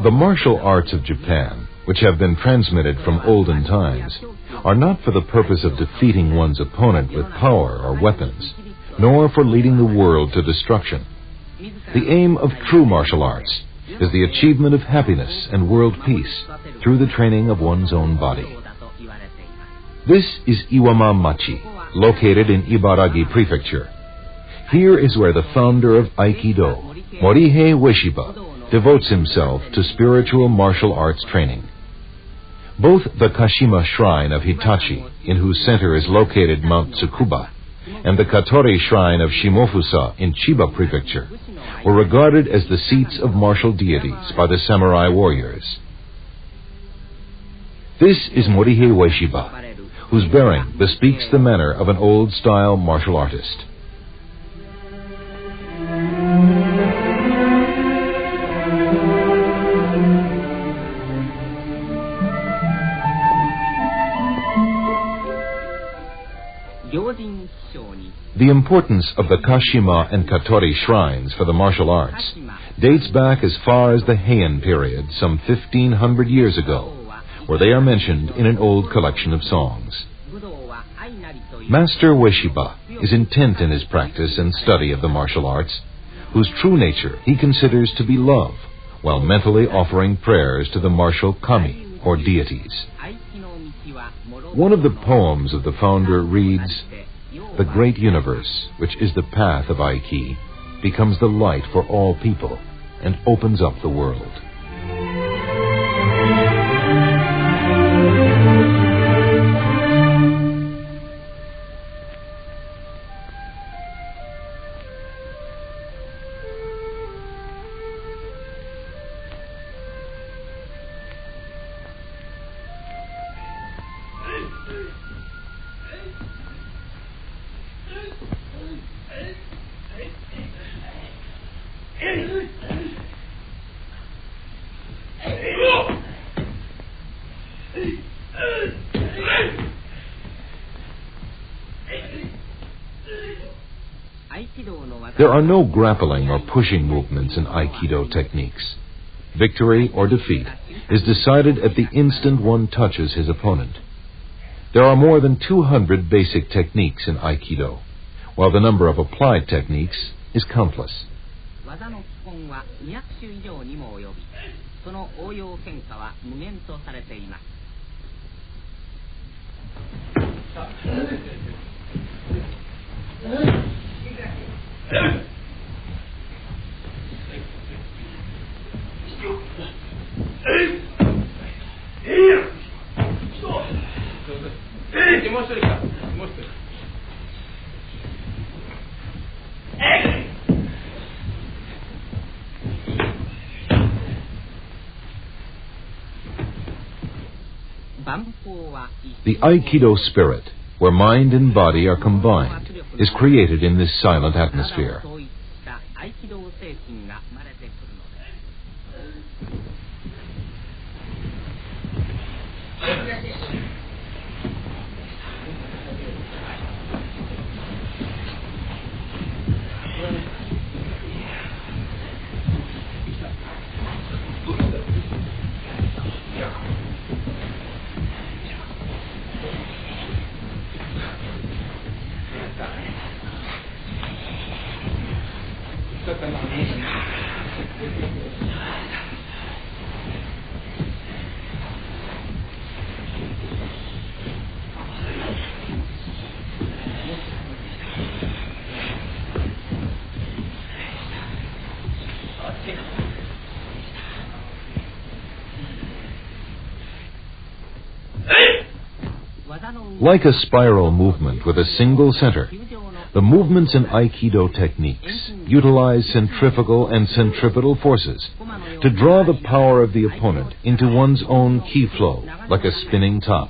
The martial arts of Japan, which have been transmitted from olden times, are not for the purpose of defeating one's opponent with power or weapons, nor for leading the world to destruction. The aim of true martial arts is the achievement of happiness and world peace through the training of one's own body. This is Iwama Machi, located in Ibaragi Prefecture. Here is where the founder of Aikido, Morihei Ueshiba, devotes himself to spiritual martial arts training. Both the Kashima Shrine of Hitachi, in whose center is located Mount Tsukuba, and the Katori Shrine of Shimofusa in Chiba Prefecture, were regarded as the seats of martial deities by the samurai warriors. This is Morihei Ueshiba, whose bearing bespeaks the manner of an old-style martial artist. The importance of the Kashima and Katori shrines for the martial arts dates back as far as the Heian period, some 1,500 years ago, where they are mentioned in an old collection of songs. Master Ueshiba is intent in his practice and study of the martial arts, whose true nature he considers to be love, while mentally offering prayers to the martial kami, or deities. One of the poems of the founder reads, "The great universe, which is the path of Aiki, becomes the light for all people and opens up the world." There are no grappling or pushing movements in Aikido techniques. Victory or defeat is decided at the instant one touches his opponent. There are more than 200 basic techniques in Aikido, while the number of applied techniques is countless. The Aikido spirit, where mind and body are combined, is created in this silent atmosphere. Like a spiral movement with a single center, the movements in Aikido techniques utilize centrifugal and centripetal forces to draw the power of the opponent into one's own ki flow, like a spinning top.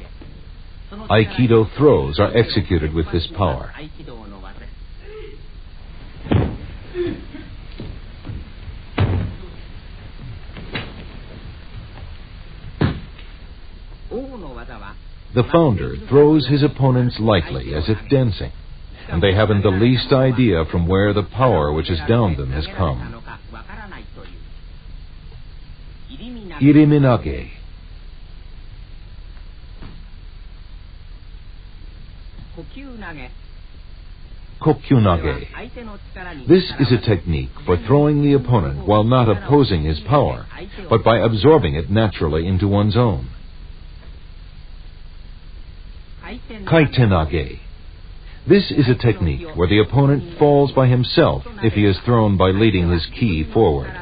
Aikido throws are executed with this power. The founder throws his opponents lightly, as if dancing, and they haven't the least idea from where the power which has downed them has come. iriminage. Kokyunage. This is a technique for throwing the opponent while not opposing his power, but by absorbing it naturally into one's own. Kaitenage. This is a technique where the opponent falls by himself if he is thrown by leading his ki forward.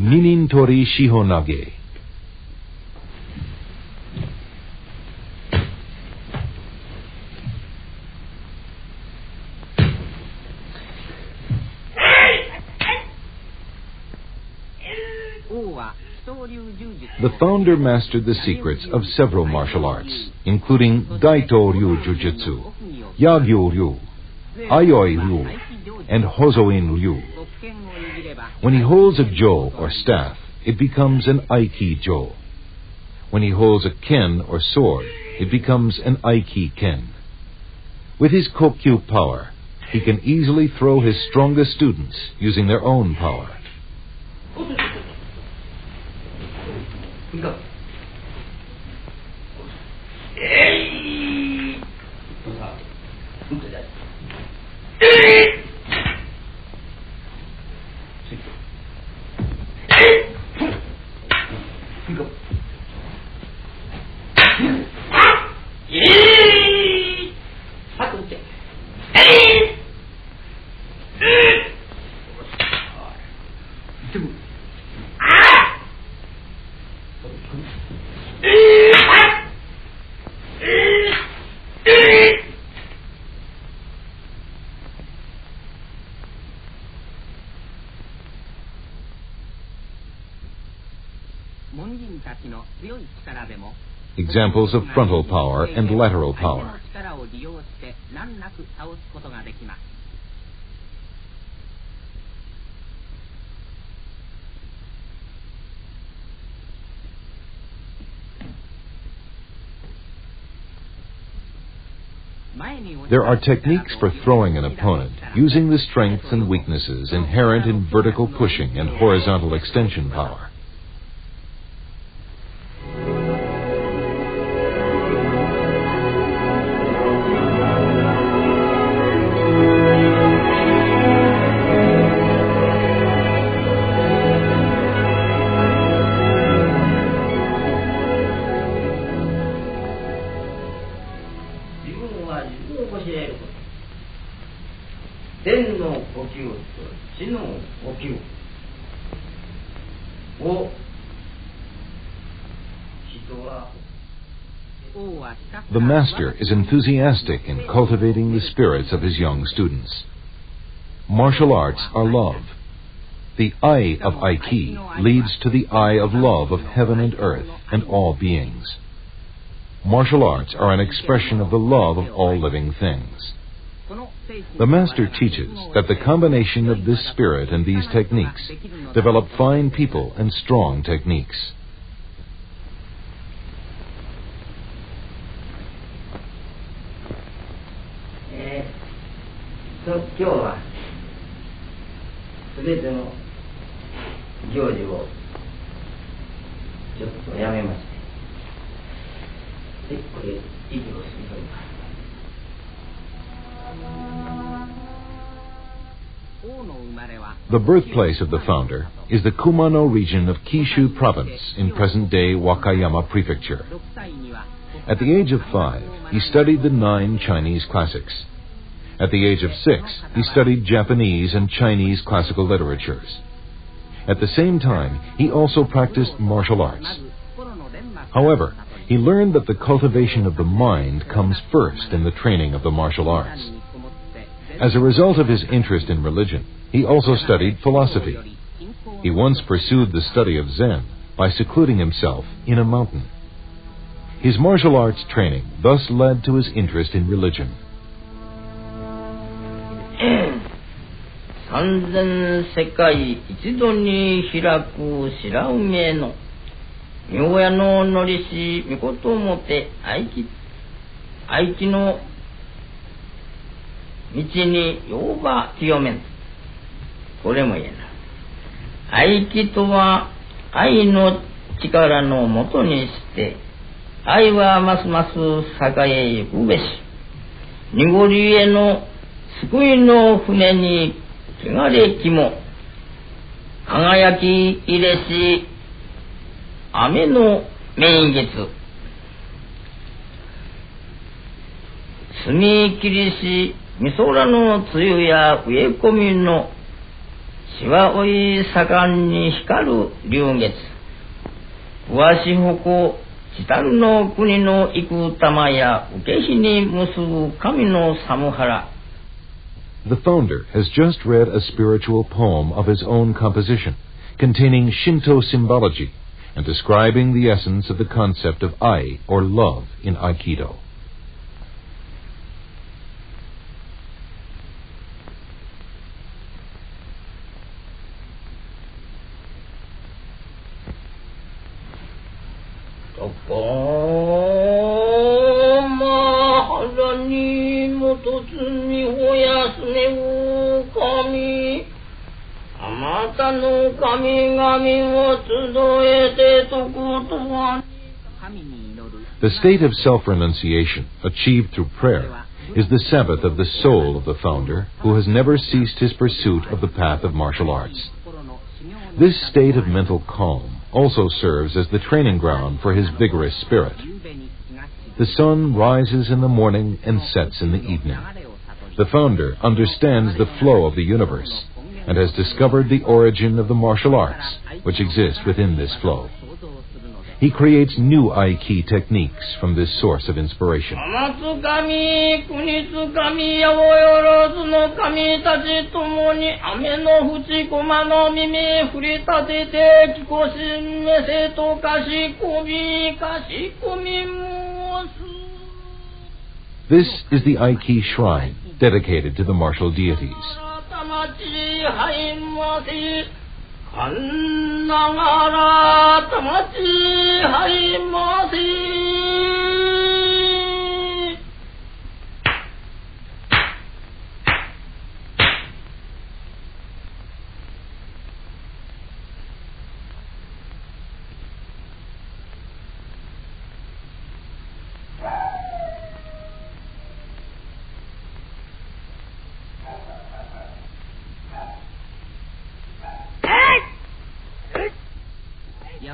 Ninintori Shihonage. The founder mastered the secrets of several martial arts, including Daito Ryu Jujutsu, Yagyu Ryu, Ayoi Ryu, and Hozoin Ryu. When he holds a jo or staff, it becomes an Aiki jo. When he holds a ken or sword, it becomes an Aiki ken. With his Kokyu power, he can easily throw his strongest students using their own power. Examples of frontal power and lateral power. There are techniques for throwing an opponent using the strengths and weaknesses inherent in vertical pushing and horizontal extension power. The master is enthusiastic in cultivating the spirits of his young students. Martial arts are love. The eye of Aiki leads to the eye of love of heaven and earth and all beings. Martial arts are an expression of the love of all living things. The master teaches that the combination of this spirit and these techniques develop fine people and strong techniques. The birthplace of the founder is the Kumano region of Kishu province in present-day Wakayama prefecture. At the age of 5, he studied the 9 Chinese classics. At the age of 6, he studied Japanese and Chinese classical literatures. At the same time, he also practiced martial arts. However, he learned that the cultivation of the mind comes first in the training of the martial arts. As a result of his interest in religion, he also studied philosophy. He once pursued the study of Zen by secluding himself in a mountain. His martial arts training thus led to his interest in religion. 三千世界一度に開く白梅の明夜ののりしみこともて愛機の道にようば清めん。これも言えない。愛機とは愛の力のもとにして愛はますます栄えゆくべし。濁りへの救いの船に汚れきも輝き入れし雨の名月澄み切りしみそらの梅雨や植え込みのしわおい盛んに光る流月わしほこちたるの国の幾玉や受け火に結ぶ神の寒原。 The founder has just read a spiritual poem of his own composition, containing Shinto symbology and describing the essence of the concept of ai, or love, in Aikido. The state of self-renunciation, achieved through prayer, is the Sabbath of the soul of the founder, who has never ceased his pursuit of the path of martial arts. This state of mental calm also serves as the training ground for his vigorous spirit. The sun rises in the morning and sets in the evening. The founder understands the flow of the universe and has discovered the origin of the martial arts, which exist within this flow. He creates new Aiki techniques from this source of inspiration. This is the Aiki shrine dedicated to the martial deities.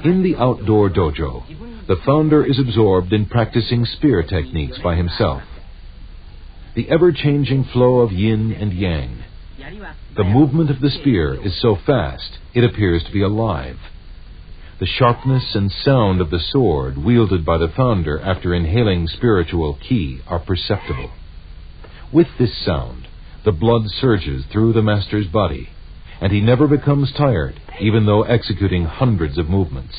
In the outdoor dojo, the founder is absorbed in practicing spear techniques by himself. The ever-changing flow of yin and yang. The movement of the spear is so fast, it appears to be alive. The sharpness and sound of the sword wielded by the founder after inhaling spiritual ki are perceptible. With this sound, the blood surges through the master's body, and he never becomes tired, even though executing hundreds of movements.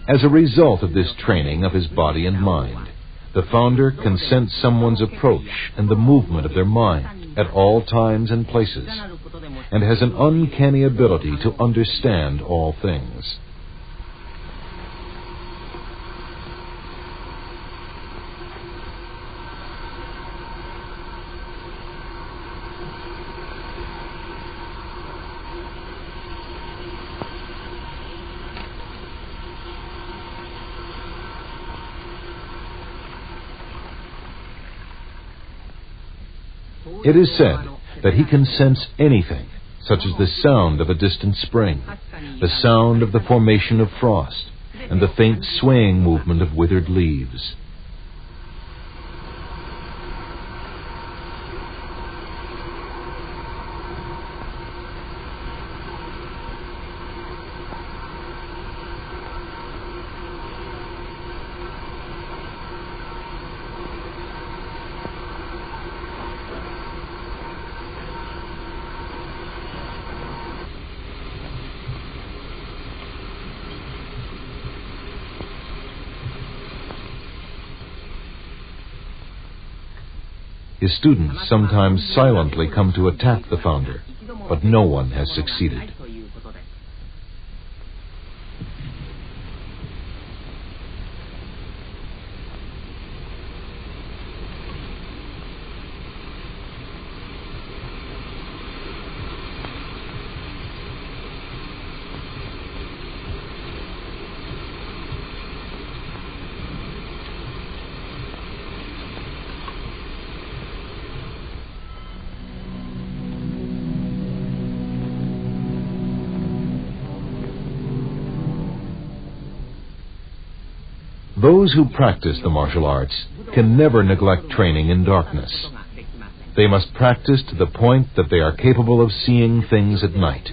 As a result of this training of his body and mind, the founder can sense someone's approach and the movement of their mind at all times and places, and has an uncanny ability to understand all things. It is said that he can sense anything, such as the sound of a distant spring, the sound of the formation of frost, and the faint swaying movement of withered leaves. His students sometimes silently come to attack the founder, but no one has succeeded. Those who practice the martial arts can never neglect training in darkness. They must practice to the point that they are capable of seeing things at night.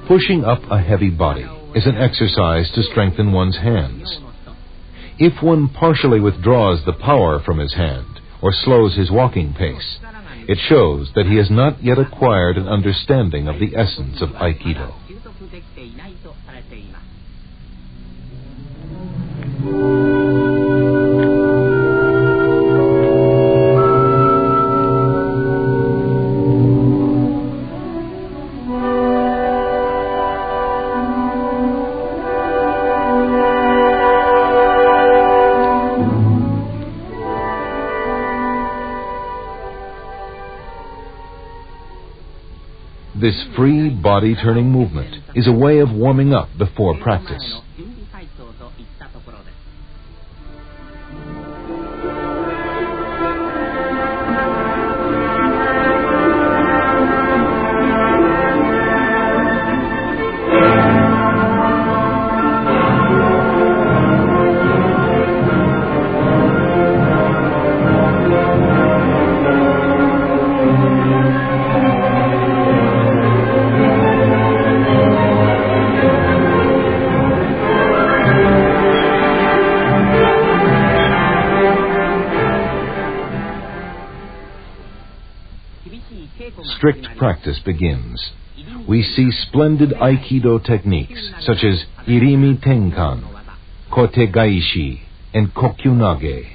Pushing up a heavy body is an exercise to strengthen one's hands. If one partially withdraws the power from his hand or slows his walking pace, it shows that he has not yet acquired an understanding of the essence of Aikido. This free body-turning movement is a way of warming up before practice. Strict practice begins. We see splendid Aikido techniques such as Irimi Tenkan, Kote Gaishi, and Kokyunage.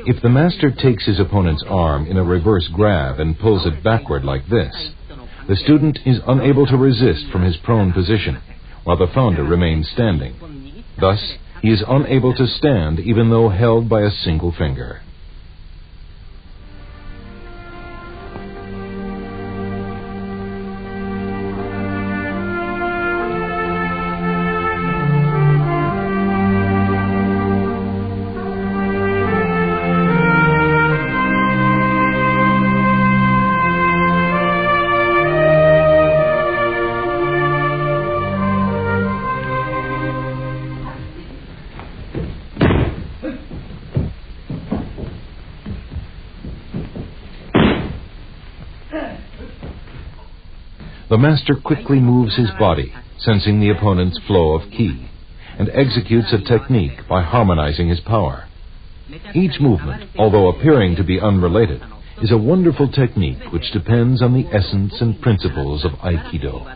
If the master takes his opponent's arm in a reverse grab and pulls it backward like this, the student is unable to resist from his prone position, while the founder remains standing. Thus, he is unable to stand even though held by a single finger. The master quickly moves his body, sensing the opponent's flow of ki, and executes a technique by harmonizing his power. Each movement, although appearing to be unrelated, is a wonderful technique which depends on the essence and principles of Aikido.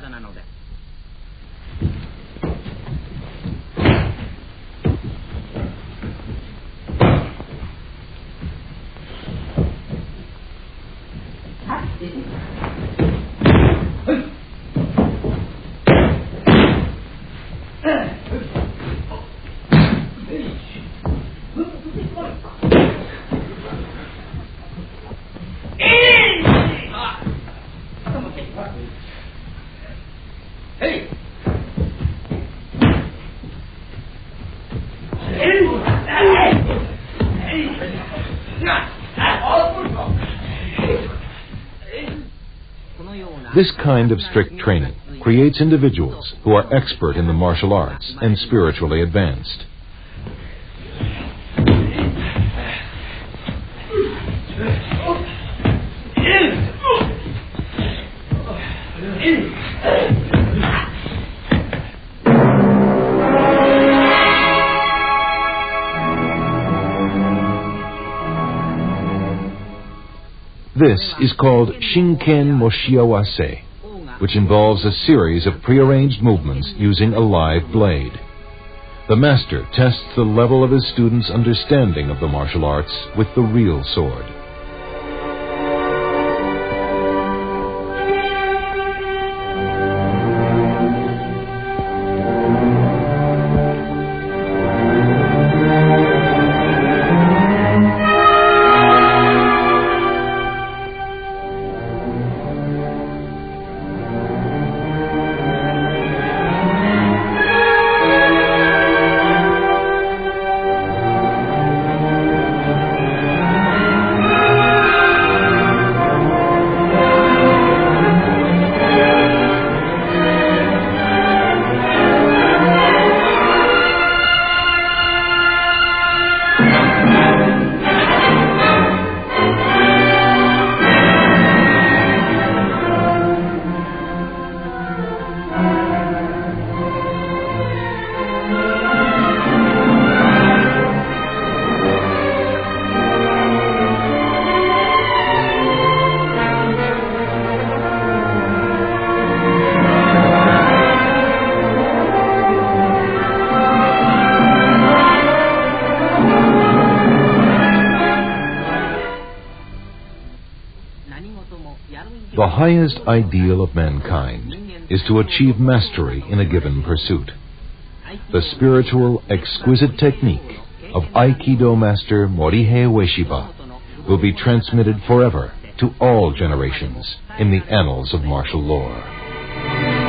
This kind of strict training creates individuals who are expert in the martial arts and spiritually advanced. This is called Shinken Moshiawase, which involves a series of prearranged movements using a live blade. The master tests the level of his students' understanding of the martial arts with the real sword. The highest ideal of mankind is to achieve mastery in a given pursuit. The spiritual, exquisite technique of Aikido master Morihei Ueshiba will be transmitted forever to all generations in the annals of martial lore.